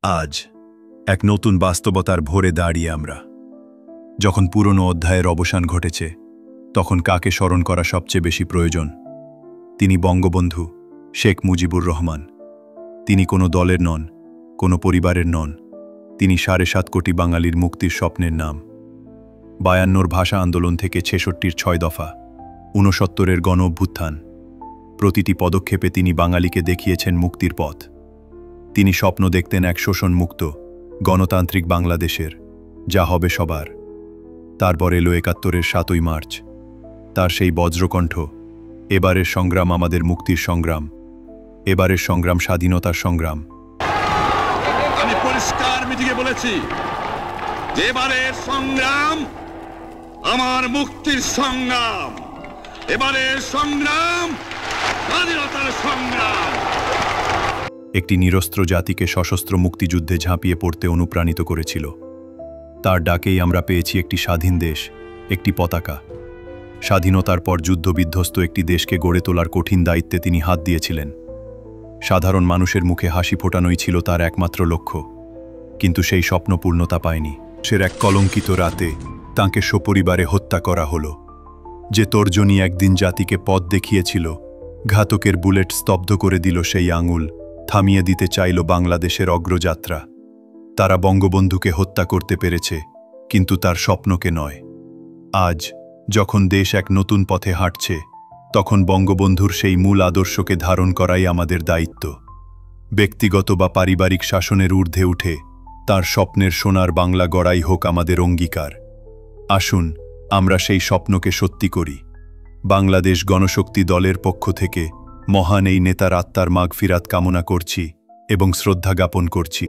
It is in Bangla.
আজ এক নতুন বাস্তবতার ভোরে দাঁড়িয়ে আমরা। যখন পুরনো অধ্যায়ের অবসান ঘটেছে, তখন কাকে স্মরণ করা সবচেয়ে বেশি প্রয়োজন? তিনি বঙ্গবন্ধু শেখ মুজিবুর রহমান। তিনি কোনো দলের নন, কোনো পরিবারের নন, তিনি ৭.৫ কোটি বাঙালির মুক্তির স্বপ্নের নাম। ৫২ ভাষা আন্দোলন থেকে ৬৬-র ৬ দফা, ৬৯-এর গণ অভ্যুত্থান, প্রতিটি পদক্ষেপে তিনি বাঙালিকে দেখিয়েছেন মুক্তির পথ। তিনি স্বপ্ন দেখতেন এক শোষণমুক্ত গণতান্ত্রিক বাংলাদেশের, যা হবে সবার। তারপর এলো ৭১-এর ৭ই মার্চ, তার সেই বজ্রকণ্ঠ, এবারের সংগ্রাম আমাদের মুক্তির সংগ্রাম, এবারের সংগ্রাম স্বাধীনতার সংগ্রাম। আমি পরিষ্কার মিটিংয়ে বলেছি, এবারের সংগ্রাম আমার মুক্তির সংগ্রাম, এবারের সংগ্রাম স্বাধীনতার সংগ্রাম। একটি নিরস্ত্র জাতিকে সশস্ত্র মুক্তিযুদ্ধে ঝাঁপিয়ে পড়তে অনুপ্রাণিত করেছিল। তার ডাকেই আমরা পেয়েছি একটি স্বাধীন দেশ, একটি পতাকা। স্বাধীনতার পর যুদ্ধবিধ্বস্ত একটি দেশকে গড়ে তোলার কঠিন দায়িত্বে তিনি হাত দিয়েছিলেন। সাধারণ মানুষের মুখে হাসি ফোটানোই ছিল তার একমাত্র লক্ষ্য, কিন্তু সেই স্বপ্ন পূর্ণতা পায়নি। সের এক কলঙ্কিত রাতে তাঁকে সপরিবারে হত্যা করা হলো। যে তর্জনী একদিন জাতিকে পথ দেখিয়েছিল, ঘাতকের বুলেট স্তব্ধ করে দিল সেই আঙুল, থামিয়ে দিতে চাইল বাংলাদেশের অগ্রযাত্রা। তারা বঙ্গবন্ধুকে হত্যা করতে পেরেছে, কিন্তু তার স্বপ্নকে নয়। আজ যখন দেশ এক নতুন পথে হাঁটছে, তখন বঙ্গবন্ধুর সেই মূল আদর্শকে ধারণ করাই আমাদের দায়িত্ব। ব্যক্তিগত বা পারিবারিক শাসনের ঊর্ধ্বে উঠে তার স্বপ্নের সোনার বাংলা গড়াই হোক আমাদের অঙ্গীকার। আসুন আমরা সেই স্বপ্নকে সত্যি করি। বাংলাদেশ গণশক্তি দলের পক্ষ থেকে মহান এই নেতার আত্মার মাগফিরাত কামনা করছি এবং শ্রদ্ধা জ্ঞাপন করছি।